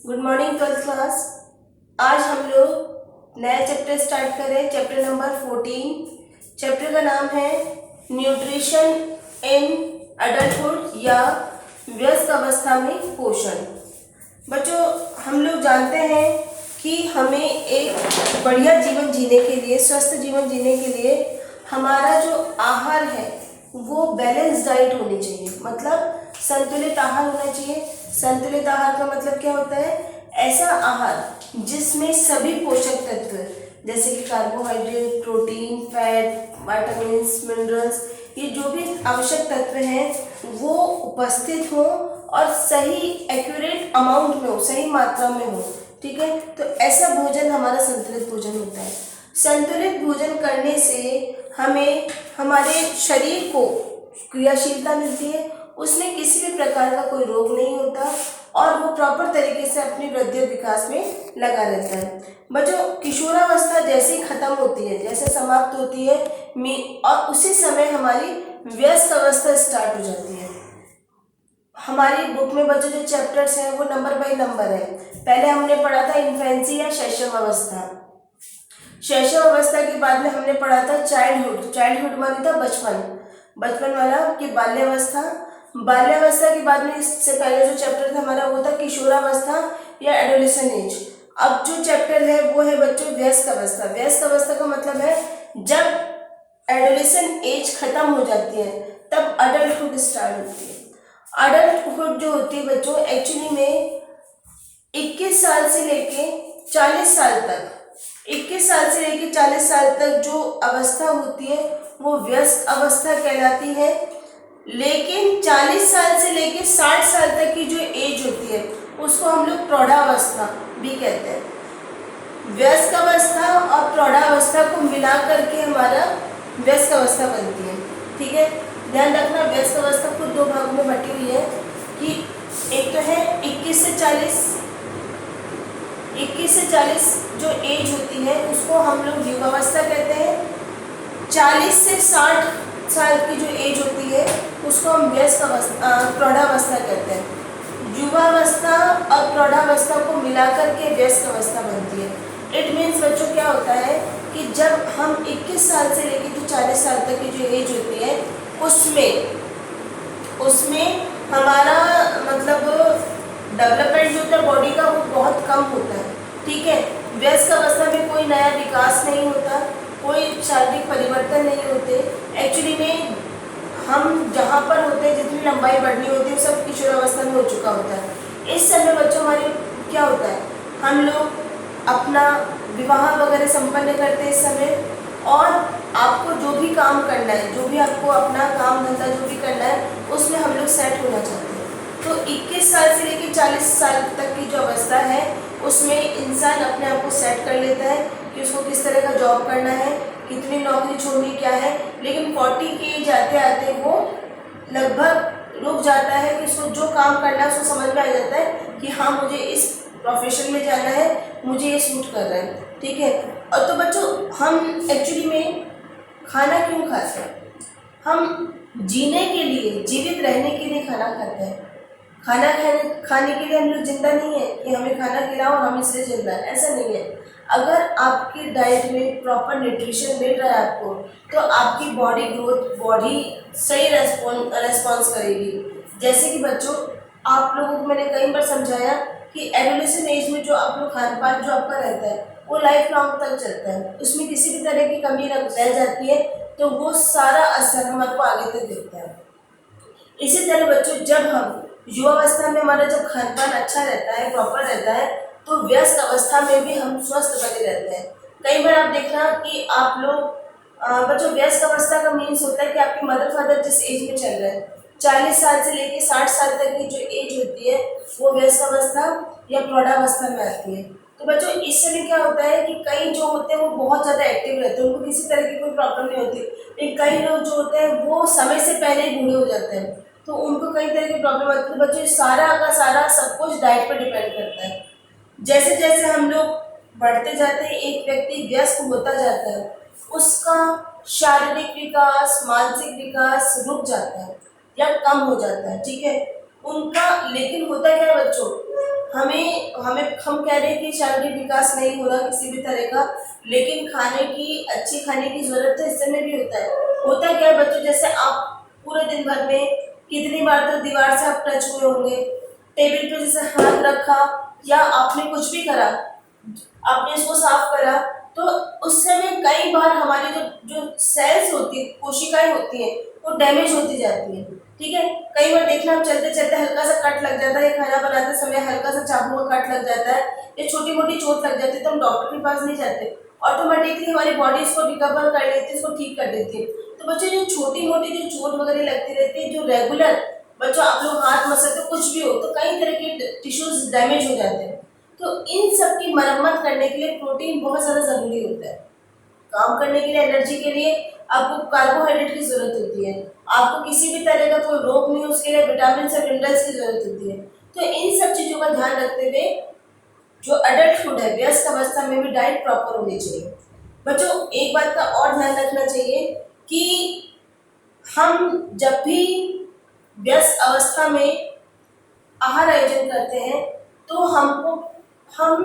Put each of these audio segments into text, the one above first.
Good morning twelfth class. आज हम लोग नया चैप्टर स्टार्ट करें, चैप्टर नंबर 14। चैप्टर का नाम है न्यूट्रिशन इन अडल्टहुड या वयस्क अवस्था में पोषण। बच्चों, हम लोग जानते हैं कि हमें एक बढ़िया जीवन जीने के लिए, स्वस्थ जीवन जीने के लिए हमारा जो आहार है वो बैलेंस डाइट होनी चाहिए, मतलब संतुलित आहार होना चाहिए। संतुलित आहार का मतलब क्या होता है? ऐसा आहार जिसमें सभी पोषक तत्व जैसे कि carbohydrate, protein, fat, vitamins, minerals, ये जो भी आवश्यक तत्व हैं वो उपस्थित हो और सही एक्यूरेट अमाउंट में हो, सही मात्रा में हो। ठीक है, तो ऐसा भोजन हमारा संतुलित भोजन होता है। संतुलित भोजन करने से हमें हमारे शरीर को क्रियाशीलता मिलती है, उसमें किसी भी प्रकार का कोई रोग नहीं होता और वो प्रॉपर तरीके से अपनी वृद्धि और विकास में लगा रहता है। बच्चों, किशोरावस्था जैसे ही खत्म होती है, जैसे समाप्त होती है और उसी समय हमारी वयस्क अवस्था स्टार्ट हो जाती है। हमारी बुक में बच्चों जो चैप्टर्स हैं वो नंबर बाय नंबर है। पहले हमने पढ़ा था इन्फेंसी या शैशव अवस्था। शैशव अवस्था के बाद में हमने पढ़ा था चाइल्डहुड। चाइल्डहुड माने था बचपन, बचपन वाला कि बाल्यावस्था। बाल्यावस्था के बाद में इससे पहले जो चैप्टर था हमारा वो था किशोरावस्था या एडोलेसेंट एज। अब जो चैप्टर है वो है बच्चों वयस्क अवस्था। वयस्क अवस्था का मतलब है जब एडोलेसेंट एज खत्म हो जाती है तब अडल्टहुड स्टार्ट होती है। अडल्टहुड जो होती है बच्चों, एक्चुअली में 21 साल से लेके 40 साल तक, 21 साल से लेके 40 साल तक जो अवस्था होती है वो वयस्क अवस्था कहलाती है। लेकिन 40 साल से लेके 60 साल तक की जो एज होती है उसको हम लोग प्रौढ़ावस्था भी कहते हैं। वयस्क अवस्था और प्रौढ़ावस्था को मिला करके हमारा वयस्क अवस्था बनती है। ठीक है, ध्यान रखना, वयस्क अवस्था खुद दो भागों में बटी हुई है कि एक तो है 21 से 40, 21 से 40 जो एज होती है उसको हम लोग युवावस्था कहते हैं। 40 से 60 साल की जो एज होती है उसको हम वयस्क अवस्था, प्रौढ़ावस्था कहते हैं। युवावस्था और प्रौढ़ावस्था को मिलाकर के वयस्क अवस्था बनती है। इट मीन्स बच्चों क्या होता है कि जब हम 21 साल से लेकर जो 40 साल तक की जो एज होती है उसमें हमारा मतलब डेवलपमेंट जो होता है बॉडी का वो बहुत कम होता है। ठीक है, वयस्क अवस्था में कोई नया विकास नहीं होता, कोई शारीरिक परिवर्तन नहीं होते। एक्चुअली में हम जहाँ पर होते हैं, जितनी लंबाई बढ़नी होती है सब किशोरावस्था में हो चुका होता है। इस समय बच्चों हमारे क्या होता है, हम लोग अपना विवाह वगैरह संपन्न करते हैं इस समय, और आपको जो भी काम करना है, जो भी आपको अपना काम धंधा जो भी करना है उसमें हम लोग सेट होना चाहते हैं। तो 21 साल से लेकर 40 साल तक की जो अवस्था है उसमें इंसान अपने आप को सेट कर लेता है कि उसको किस तरह का जॉब करना है, कितनी नौकरी छोड़नी क्या है। लेकिन 40 के जाते आते वो लगभग रुक जाता है कि उसको जो काम करना है उसको समझ में आ जाता है कि हाँ मुझे इस प्रोफेशन में जाना है, मुझे ये सूट कर रहा है। ठीक है, और तो बच्चों हम एक्चुअली में खाना क्यों खाते हैं? हम जीने के लिए, जीवित रहने के लिए खाना खाते हैं। खाना खाने के लिए हम लोग जिंदा नहीं है कि हमें खाना खिलाओ और हम इसलिए जिंदा है, ऐसा नहीं है। अगर आपकी डाइट में प्रॉपर न्यूट्रिशन मिल रहा है आपको तो आपकी बॉडी ग्रोथ, बॉडी सही रेस्पॉन्स करेगी। जैसे कि बच्चों आप लोगों को मैंने कई बार समझाया कि एडोलेसेंट एज में जो आप लोग खान पान जो आपका रहता है वो लाइफ लॉन्ग तक चलता है, उसमें किसी भी तरह की कमी रह जाती है तो वो सारा असर हमारे को आगे तक दिखता है। इसी तरह बच्चों जब हम युवावस्था में हमारा जब खान पान अच्छा रहता है, प्रॉपर रहता है, तो वयस्क अवस्था में भी हम स्वस्थ बने रहते हैं। कई बार आप देखना कि आप लोग बच्चों वयस्क अवस्था का मीन्स होता है कि आपके मदर फादर जिस एज में चल रहे हैं, 40 साल से लेकर 60 साल तक की जो एज होती है वो वयस्क अवस्था या प्रौढ़ावस्था में आती है। तो बच्चों इस समय क्या होता है कि कई जो होते हैं वो बहुत ज़्यादा एक्टिव रहते हैं, उनको किसी तरह की कोई प्रॉब्लम नहीं होती। लेकिन कई लोग जो होते हैं वो समय से पहले ही बूढ़े हो जाते हैं तो उनको कई तरह की प्रॉब्लम आती है। तो बच्चों सारा का सारा सब कुछ डाइट पर डिपेंड करता है। जैसे जैसे हम लोग बढ़ते जाते हैं, एक व्यक्ति वयस्क होता जाता है, उसका शारीरिक विकास, मानसिक विकास रुक जाता है या कम हो जाता है। ठीक है, उनका लेकिन होता क्या है बच्चों, हम कह रहे हैं कि शारीरिक विकास नहीं हो रहा किसी भी तरह का, लेकिन अच्छी खाने की जरूरत है, इस समय भी होता क्या है बच्चों, जैसे आप पूरे दिन भर में कितनी बार तो दीवार से आप टच हुए होंगे, टेबल पे जैसे हाथ रखा या आपने कुछ भी करा, आपने इसको साफ करा, तो उस समय कई बार हमारी जो जो सेल्स होती है, कोशिकाएं होती हैं, वो डैमेज होती जाती है। ठीक है, कई बार देखना आप चलते चलते हल्का सा कट लग जाता है, खाना बनाते समय हल्का सा चाकू का कट लग जाता है, या छोटी मोटी चोट लग जाती है, तो हम डॉक्टर के पास नहीं जाते, ऑटोमेटिकली हमारी बॉडी इसको रिकवर कर लेती है, इसको ठीक कर देती है। तो बच्चों जो छोटी मोटी जो चोट वगैरह लगती रहती है, जो रेगुलर बच्चों आप लोग हाथ मसलते कुछ भी हो, तो कई तरह के टिश्यूज डैमेज हो जाते हैं। तो इन सब की मरम्मत करने के लिए प्रोटीन बहुत ज़्यादा ज़रूरी होता है। काम करने के लिए, एनर्जी के लिए आपको कार्बोहाइड्रेट की जरूरत होती है, आपको किसी भी तरह का कोई रोग नहीं, उसके लिए विटामिन और मिनरल्स की जरूरत होती है। तो इन सब चीज़ों का ध्यान रखते हुए जो अडल्टहुड है, व्यस्त अवस्था में भी डाइट प्रॉपर होनी चाहिए। बच्चों एक बात का और ध्यान रखना चाहिए कि हम जब भी व्यस्त अवस्था में आहार आयोजन करते हैं, तो हम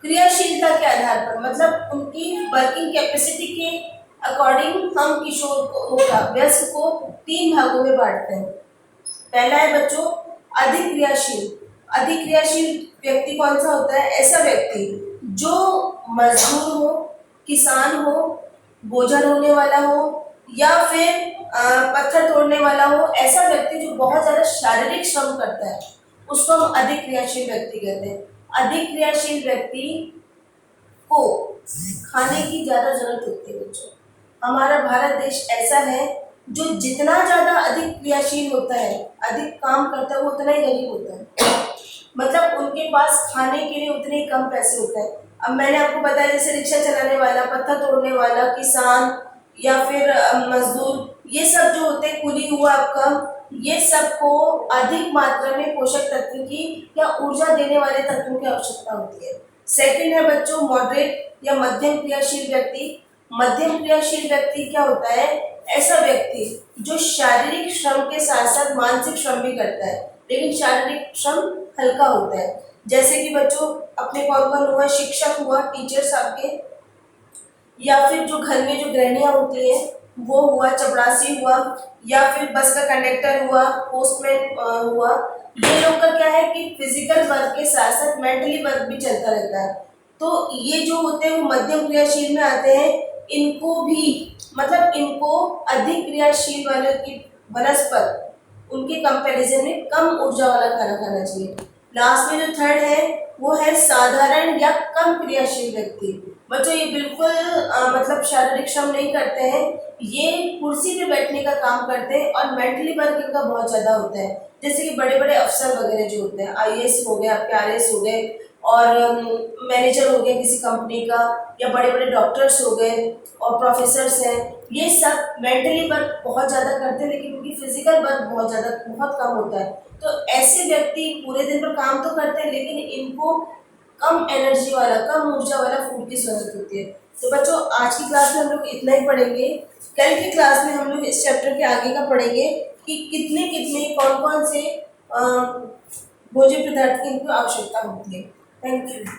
क्रियाशीलता के आधार पर, मतलब उनकी वर्किंग कैपेसिटी के अकॉर्डिंग हम किशोर को वयस्क को 3 भागों में बांटते हैं। पहला है बच्चों अधिक क्रियाशील। अधिक क्रियाशील व्यक्ति कौन सा होता है? ऐसा व्यक्ति जो मजदूर हो, किसान हो, बोझा ढोने वाला हो, या फिर पत्थर तोड़ने वाला हो, ऐसा व्यक्ति जो बहुत ज्यादा शारीरिक श्रम करता है, उसको हम अधिक क्रियाशील व्यक्ति कहते हैं। अधिक क्रियाशील व्यक्ति को खाने की ज्यादा जरूरत होती है बच्चों। हमारा भारत देश ऐसा है जो जितना ज्यादा अधिक क्रियाशील होता है, अधिक काम करता है, वो उतना ही गरीब होता है। मतलब उनके पास खाने के लिए उतने ही कम पैसे होते हैं। अब मैंने आपको बताया जैसे रिक्शा चलाने वाला, पत्थर तोड़ने वाला, किसान या फिर मजदूर, ये सब जो होते हैं, कुली हुआ आपका, ये सबको अधिक मात्रा में पोषक तत्व की या ऊर्जा देने वाले तत्वों की आवश्यकता होती है। सेकंड है बच्चों मॉडरेट या मध्यम क्रियाशील व्यक्ति। मध्यम क्रियाशील व्यक्ति क्या होता है? ऐसा व्यक्ति जो शारीरिक श्रम के साथ साथ मानसिक श्रम भी करता है, लेकिन शारीरिक श्रम हल्का होता है। जैसे कि बच्चों अपने कौन कौन हुआ? शिक्षक हुआ, टीचर्स आपके, या फिर जो घर में जो गृहिणियां होती है वो हुआ, चपरासी हुआ, या फिर बस का कंडक्टर हुआ, पोस्टमैन हुआ। ये लोग का क्या है कि फिजिकल वर्क के साथ साथ मेंटली वर्क भी चलता रहता है। तो ये जो होते हैं वो मध्यम क्रियाशील में आते हैं। इनको भी मतलब इनको अधिक क्रियाशील वाले की बनस्पत उनके कंपैरिजन में कम ऊर्जा वाला खाना खाना चाहिए। लास्ट में जो थर्ड है वो है साधारण या कम क्रियाशील व्यक्ति। बच्चों ये बिल्कुल मतलब शारीरिक श्रम नहीं करते हैं, ये कुर्सी पे बैठने का काम करते हैं और मेंटली वर्क इनका बहुत ज्यादा होता है। जैसे कि बड़े बड़े अफसर वगैरह जो होते हैं, आईएएस हो गए, आपके आरएएस हो गए, और मैनेजर हो गया किसी कंपनी का, या बड़े बड़े डॉक्टर्स हो गए और प्रोफेसर्स हैं, ये सब मेंटली वर्क बहुत ज़्यादा करते हैं, लेकिन उनकी फिजिकल वर्क बहुत कम होता है। तो ऐसे व्यक्ति पूरे दिन पर काम तो करते हैं, लेकिन इनको कम एनर्जी वाला, कम ऊर्जा वाला फूड की जरूरत होती है। तो बच्चों आज की क्लास में हम लोग इतना ही पढ़ेंगे। कल की क्लास में हम लोग इस चैप्टर के आगे का पढ़ेंगे कि कितने कितने कौन कौन से भोज्य पदार्थ की इनको आवश्यकता होती है। Thank you.